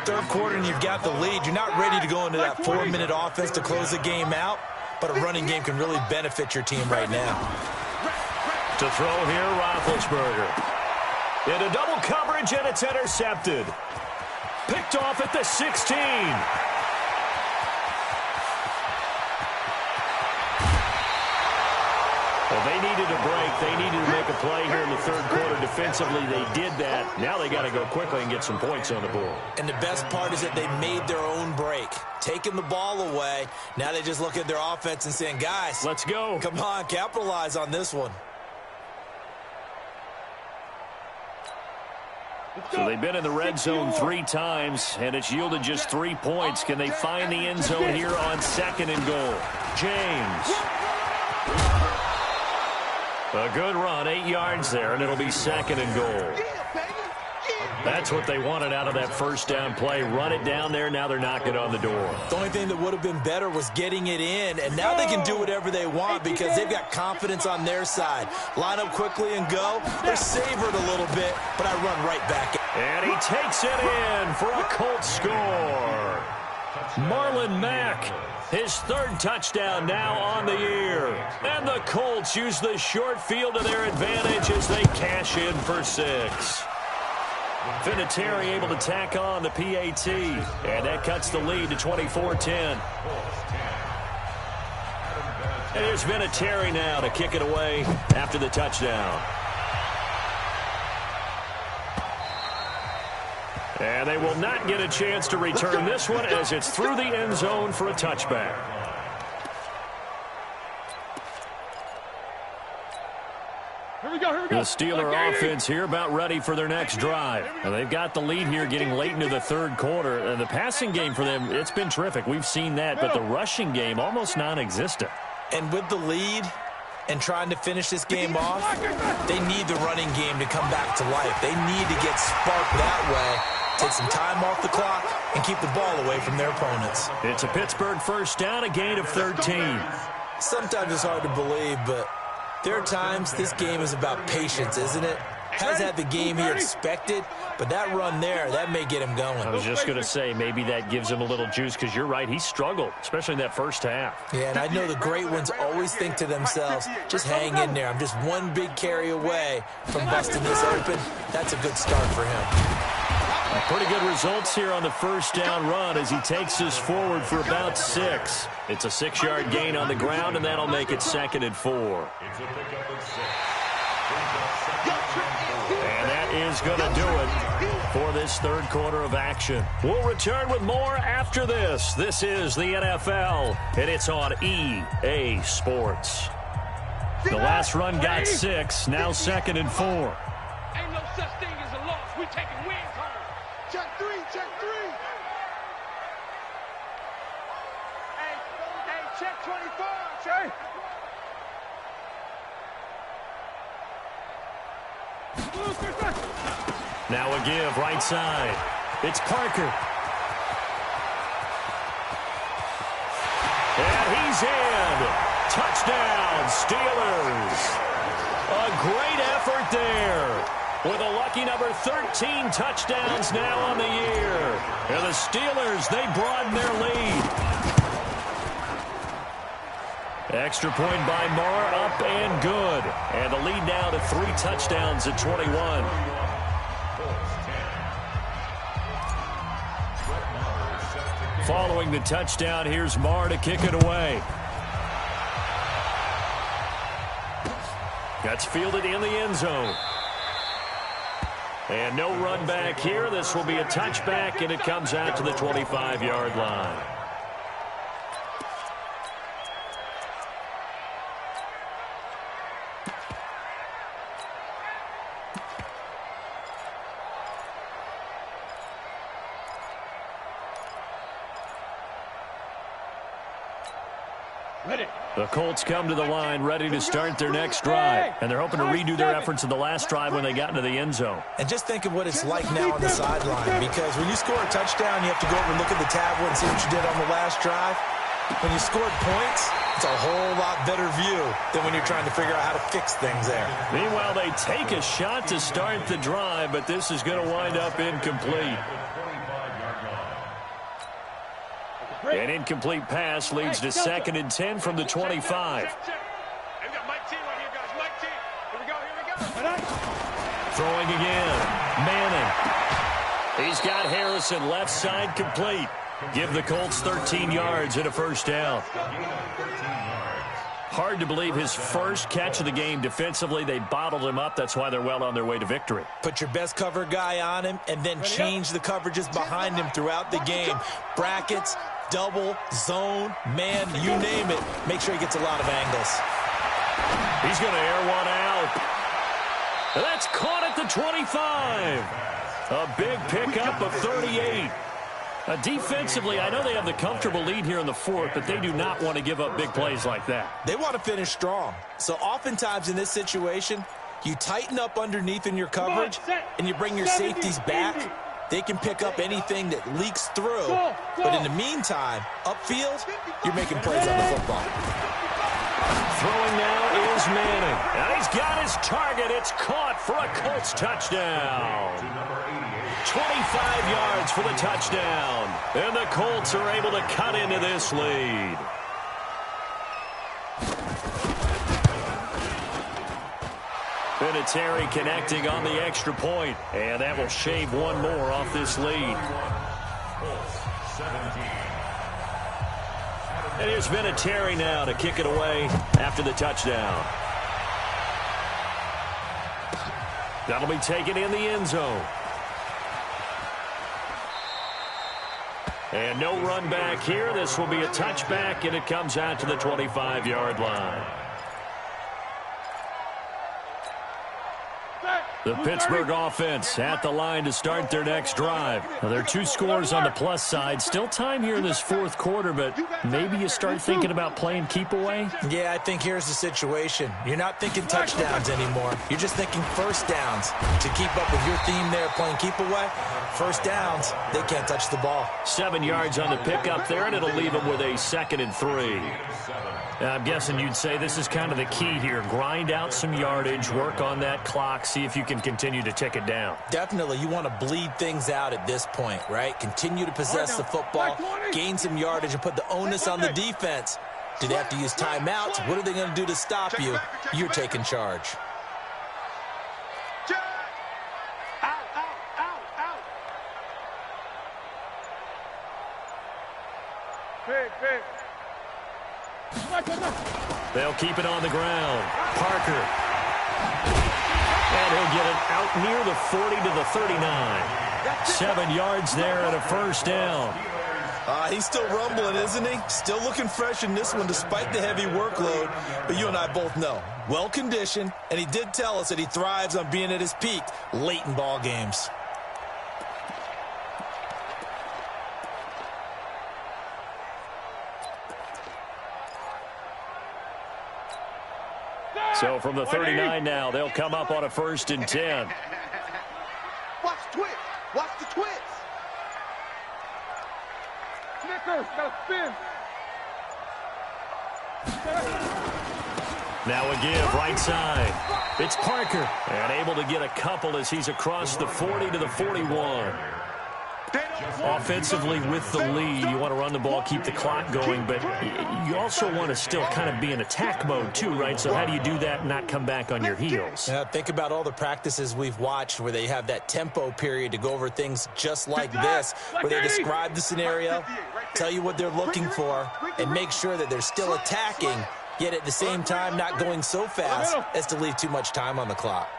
Third quarter, and you've got the lead. You're not ready to go into that 4-minute offense to close the game out, but a running game can really benefit your team right now. To throw here, Roethlisberger. Into double coverage, and it's intercepted. Picked off at the 16. Well, they needed a break. They needed to make a play here in the third quarter. Defensively, they did that. Now they got to go quickly and get some points on the board. And the best part is that they made their own break. Taking the ball away. Now they just look at their offense and saying, guys, let's go. Come on, capitalize on this one. So they've been in the red zone 3 times, and it's yielded just 3 points. Can they find the end zone here on 2nd and goal? James. A good run, 8 yards there, and it'll be 2nd and goal. That's what they wanted out of that first down play. Run it down there. Now they're knocking on the door. The only thing that would have been better was getting it in, and now they can do whatever they want because they've got confidence on their side. Line up quickly and go. They're savored a little bit, but I run right back. And he takes it in for a Colts score. Marlon Mack, his 3rd touchdown now on the year. And the Colts use the short field to their advantage as they cash in for 6. Vinatieri able to tack on the PAT, and that cuts the lead to 24-10. And here's Vinatieri now to kick it away after the touchdown. And they will not get a chance to return this one as it's through the end zone for a touchback. Here we go. The Steeler offense here about ready for their next drive. And they've got the lead here getting late into the third quarter. And the passing game for them, it's been terrific. We've seen that, but the rushing game almost non-existent. And with the lead and trying to finish this game off, they need the running game to come back to life. They need to get sparked that way. Take some time off the clock and keep the ball away from their opponents. It's a Pittsburgh first down, a gain of 13. Sometimes it's hard to believe, but there are times this game is about patience, isn't it? Has had the game he expected, but that run there, that may get him going. I was just going to say, maybe that gives him a little juice, because you're right, he struggled, especially in that first half. Yeah, and I know the great ones always think to themselves, just hang in there. I'm just one big carry away from busting this open. That's a good start for him. Pretty good results here on the first down run as he takes us forward for about 6. It's a 6-yard gain on the ground, and that'll make it 2nd and 4. And that is going to do it for this third quarter of action. We'll return with more after this. This is the NFL, and it's on EA Sports. The last run got 6, now 2nd and 4. Ain't no such thing as a loss. We're taking wins home. Check 3, check 3. Hey, check 24, check. Now a give, right side. It's Parker. And he's in. Touchdown, Steelers. A great effort there. With a lucky number 13 touchdowns now on the year. And the Steelers, they broaden their lead. Extra point by Marr, up and good. And the lead now to 3 touchdowns at 21. Following the touchdown, here's Marr to kick it away. That's fielded in the end zone. And no run back here. This will be a touchback, and it comes out to the 25-yard line. The Colts come to the line ready to start their next drive. And they're hoping to redo their efforts in the last drive when they got into the end zone. And just think of what it's like now on the sideline. Because when you score a touchdown, you have to go over and look at the tablet and see what you did on the last drive. When you scored points, it's a whole lot better view than when you're trying to figure out how to fix things there. Meanwhile, they take a shot to start the drive, but this is going to wind up incomplete. An incomplete pass leads to 2nd and 10 from the 25. We got Mike T right here, guys. Mike T. Here we go. Throwing again. Manning. He's got Harrison left side complete. Give the Colts 13 yards and a first down. Hard to believe his first catch of the game defensively. They bottled him up. That's why they're well on their way to victory. Put your best cover guy on him and then change the coverages behind him throughout the game. Brackets, double, zone, man, you name it. Make sure he gets a lot of angles. He's going to air one out. That's caught at the 25. A big pickup of 38. Defensively, I know they have the comfortable lead here in the fourth, but they do not want to give up big plays like that. They want to finish strong. So oftentimes in this situation, you tighten up underneath in your coverage and you bring your safeties back. They can pick up anything that leaks through. But in the meantime, upfield, you're making plays on the football. Throwing now is Manning. And he's got his target. It's caught for a Colts touchdown. 25 yards for the touchdown. And the Colts are able to cut into this lead. Vinatieri connecting on the extra point. And that will shave one more off this lead. And here's Vinatieri now to kick it away after the touchdown. That'll be taken in the end zone. And no run back here. This will be a touchback, and it comes out to the 25-yard line. The Pittsburgh offense at the line to start their next drive. Now, there are two scores on the plus side. Still time here in this fourth quarter, but maybe you start thinking about playing keep away? Yeah, I think here's the situation. You're not thinking touchdowns anymore. You're just thinking first downs. To keep up with your theme there, playing keep away, first downs, they can't touch the ball. 7 yards on the pickup there, and it'll leave them with a 2nd and 3. I'm guessing you'd say this is kind of the key here. Grind out some yardage, work on that clock, see if you can continue to tick it down. Definitely. You want to bleed things out at this point, right? Continue to possess the football, gain some yardage, and put the onus on the defense. Do they have to use timeouts? What are they going to do to stop you? You're taking charge. They'll keep it on the ground. Parker. And he'll get it out near the 40 to the 39. 7 yards there and a first down. He's still rumbling, isn't he? Still looking fresh in this one despite the heavy workload. But you and I both know, well-conditioned, and he did tell us that he thrives on being at his peak late in ball games. So from the 39 now, they'll come up on a 1st and 10. Watch the twist. Watch the twist. Snickers, got to spin. Now a give, right side. It's Parker. And able to get a couple as he's across the 40 to the 41. Offensively with the lead, you want to run the ball, keep the clock going, but you also want to still kind of be in attack mode too, right? So how do you do that and not come back on your heels? Think about all the practices we've watched where they have that tempo period to go over things just like this, where they describe the scenario, tell you what they're looking for, and make sure that they're still attacking, yet at the same time not going so fast as to leave too much time on the clock.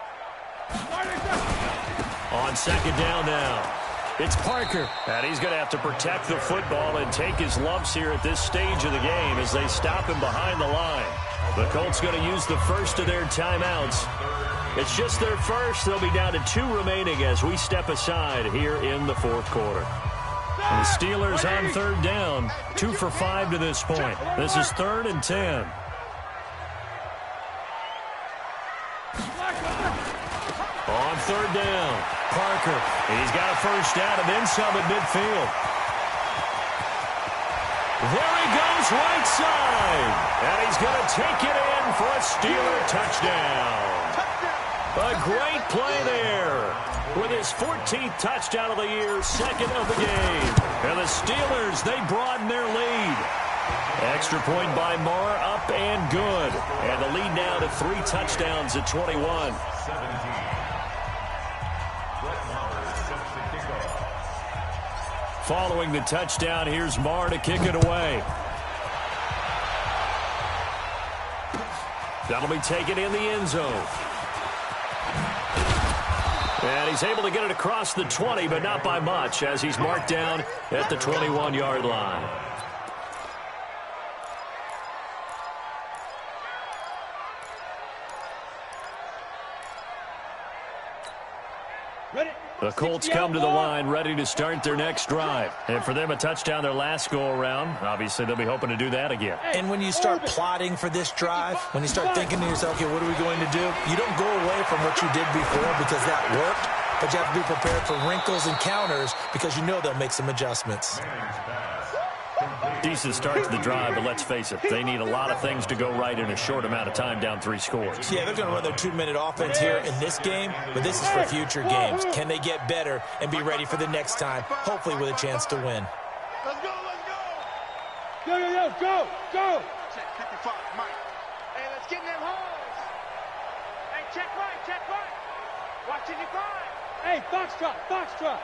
On 2nd down now. It's Parker, and he's going to have to protect the football and take his lumps here at this stage of the game as they stop him behind the line. The Colts going to use the first of their timeouts. It's just their first. They'll be down to 2 remaining as we step aside here in the fourth quarter. And the Steelers on 3rd down, 2 for 5 to this point. This is 3rd and 10. On 3rd down, Parker. He's got a first down and then some at midfield. There he goes right side. And he's going to take it in for a Steeler touchdown. A great play there. With his 14th touchdown of the year, 2nd of the game. And the Steelers, they broaden their lead. Extra point by Marr, up and good. And the lead now to 3 touchdowns at 21. Following the touchdown, here's Marr to kick it away. That'll be taken in the end zone. And he's able to get it across the 20, but not by much, as he's marked down at the 21-yard line. The Colts come to the line ready to start their next drive. And for them, a touchdown their last go-around. Obviously, they'll be hoping to do that again. And when you start plotting for this drive, when you start thinking to yourself, okay, what are we going to do? You don't go away from what you did before because that worked, but you have to be prepared for wrinkles and counters because you know they'll make some adjustments. Decent start to the drive, but let's face it, they need a lot of things to go right in a short amount of time, down 3 scores. Yeah, they're going to run their 2-minute offense here in this game, but this is for future games. Can they get better and be ready for the next time, hopefully with a chance to win? Let's go, let's go! Go! Check 55, Mike. Hey, let's get in them holes. Hey, check right. Watch 55. Hey, Foxtrot.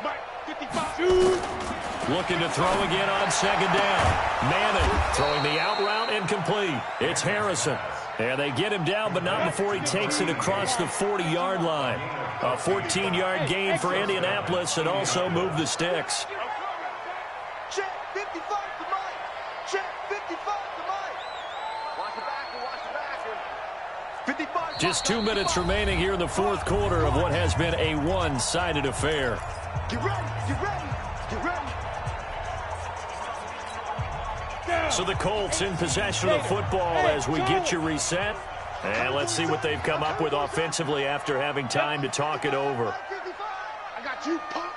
Mike, 55. Shoot! Looking to throw again on second down. Manning throwing the out route incomplete. It's Harrison. And they get him down, but not before he takes it across the 40-yard line. A 14-yard gain for Indianapolis and also moved the sticks. Check 55 to Mike. Check 55 to Mike. Watch the back. 55. Just 2 minutes remaining here in the fourth quarter of what has been a one-sided affair. Get ready. So the Colts in possession of the football as we get you reset. And let's see what they've come up with offensively after having time to talk it over. I got you, punk.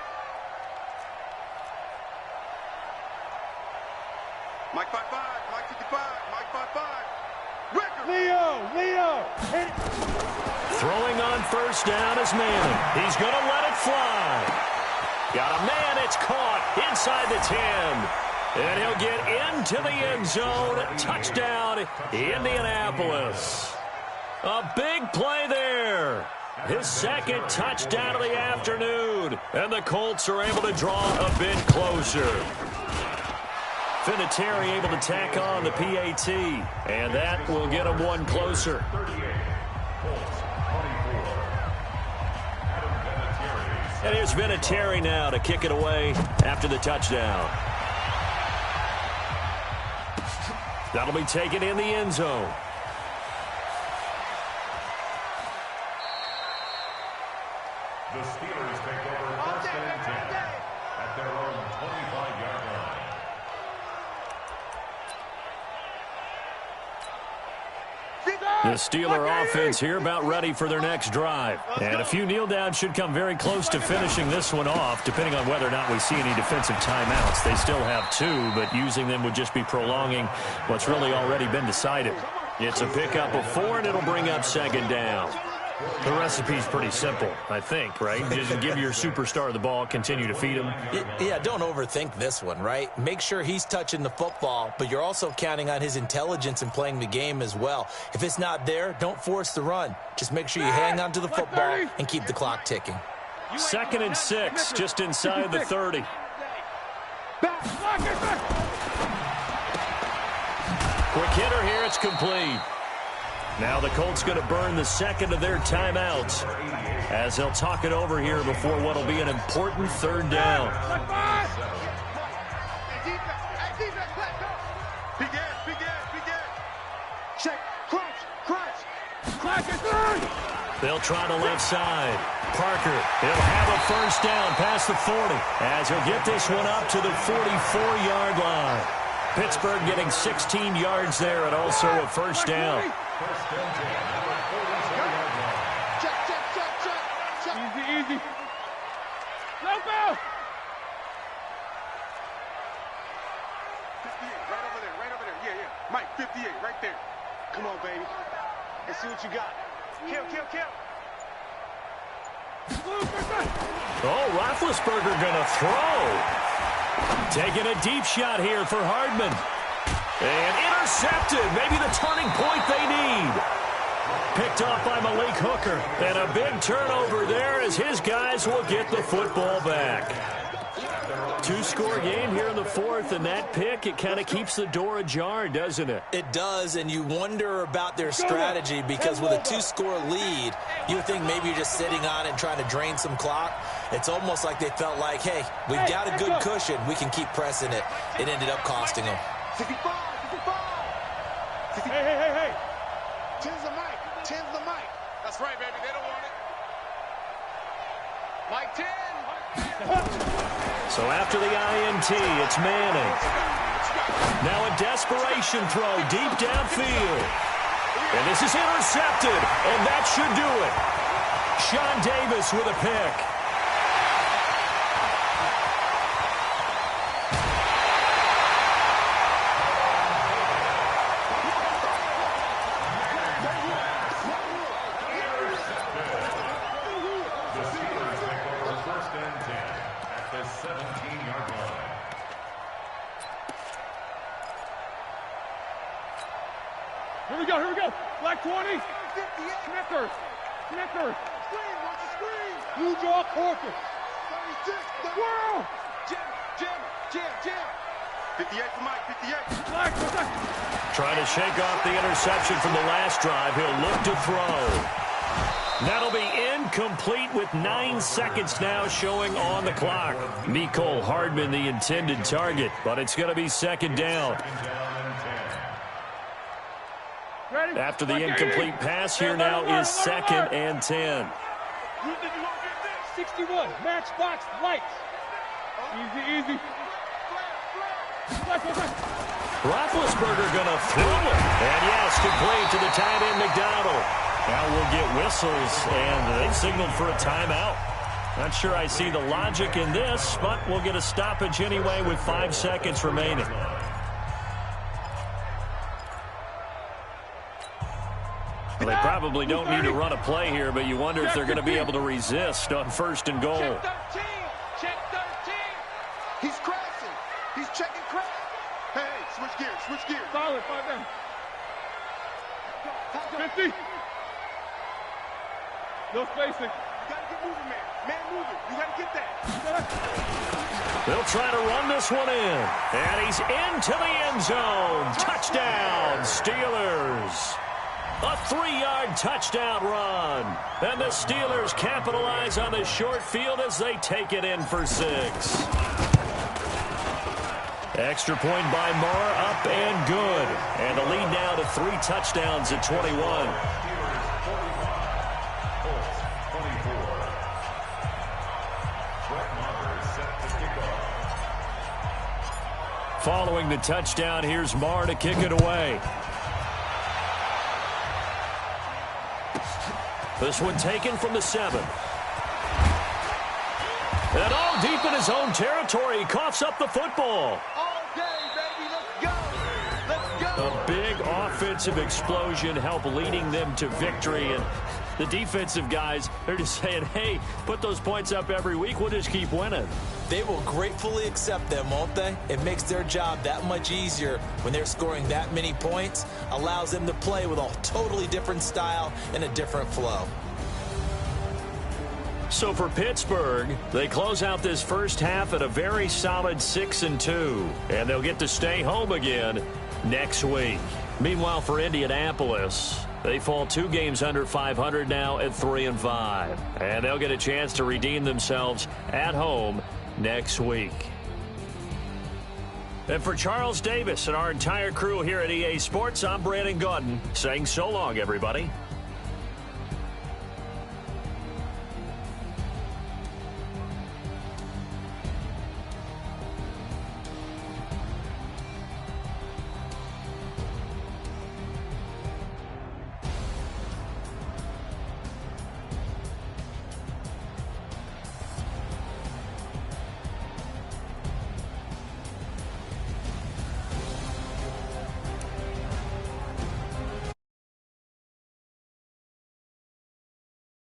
Mike 55, Mike 55, Mike 55. Ricker. Leo. Throwing on first down is Manning. He's going to let it fly. Got a man, it's caught inside the 10. And he'll get into the end zone. Touchdown, Indianapolis. A big play there. His second touchdown of the afternoon. And the Colts are able to draw a bit closer. Vinatieri able to tack on the PAT. And that will get him one closer. And here's Vinatieri now to kick it away after the touchdown. That'll be taken in the end zone. The Steelers take over first and 10 at their own 25-yard line. The Steeler offense here about ready for their next drive. And a few kneel downs should come very close to finishing this one off, depending on whether or not we see any defensive timeouts. They still have 2, but using them would just be prolonging what's really already been decided. It's a pickup of 4, and it'll bring up second down. The recipe's pretty simple, I think, right? Just give your superstar the ball, continue to feed him. Yeah, don't overthink this one, right? Make sure he's touching the football, but you're also counting on his intelligence in playing the game as well. If it's not there, don't force the run. Just make sure you hang on to the football and keep the clock ticking. 2nd and 6, just inside the 30. Quick hitter here, it's complete. Now the Colts going to burn the second of their timeouts as they'll talk it over here before what will be an important 3rd down. Check, crunch. They'll try the left side. Parker, he'll have a first down past the 40 as he'll get this one up to the 44-yard line. Pittsburgh getting 16 yards there and also a first down. Check. Easy. Low ball. 58, right over there. Yeah. Mike, 58, right there. Come on, baby. Let's see what you got. Kill. Oh, Roethlisberger going to throw. Taking a deep shot here for Hardman. And intercepted. Maybe the turning point they need. Picked off by Malik Hooker. And a big turnover there as his guys will get the football back. Two-score game here in the fourth, and that pick, it kind of keeps the door ajar, doesn't it? It does, and you wonder about their strategy because with a two-score lead, you would think maybe you're just sitting on it and trying to drain some clock. It's almost like they felt like, hey, we've got a good cushion. We can keep pressing it. It ended up costing them. 55. Hey. 10's the mic. 10's the mic. That's right, baby. They don't want it. Mike 10. So after the INT, it's Manning. Now a desperation throw deep downfield. And this is intercepted, and that should do it. Sean Davis with a pick. Here we go. Black 20. 58. Connectors. Screen, watch the screen. Blue jaw quarter. 36. World. Jim. 58 for Mike, 58. Black. Trying to shake off the interception from the last drive. He'll look to throw. That'll be incomplete with 9 seconds now showing on the clock. Mecole Hardman the intended target, but it's going to be second down. After the incomplete pass, here now is second and 10. 61, matchbox lights. Easy. Roethlisberger gonna throw it. And yes, complete to the tight end McDonald. Now we'll get whistles, and they signaled for a timeout. Not sure I see the logic in this, but we'll get a stoppage anyway with 5 seconds remaining. Well, they probably don't need to run a play here, but you wonder if they're going to be able to resist on first and goal. Check 13. He's crashing. He's checking crash. Hey, switch gears. Solid, 5 down. 50. No spacing. You got to get moving, man. Man moving. You got to get that. They'll try to run this one in. And he's into the end zone. Touchdown, Steelers. A 3-yard touchdown run. And the Steelers capitalize on the short field as they take it in for 6. Extra point by Moore, up and good. And the lead now to 3 touchdowns at 21. Following the touchdown, here's Marr to kick it away. This one taken from the 7. And all deep in his own territory, he coughs up the football. All day, baby, let's go. A big offensive explosion helped leading them to victory. And the defensive guys, they're just saying, hey, put those points up every week. We'll just keep winning. They will gratefully accept them, won't they? It makes their job that much easier when they're scoring that many points. Allows them to play with a totally different style and a different flow. So for Pittsburgh, they close out this first half at a very solid 6-2. And they'll get to stay home again next week. Meanwhile, for Indianapolis, they fall 2 games under 500 now at 3-5. And they'll get a chance to redeem themselves at home next week. And for Charles Davis and our entire crew here at EA Sports, I'm Brandon Gaudin saying so long, everybody.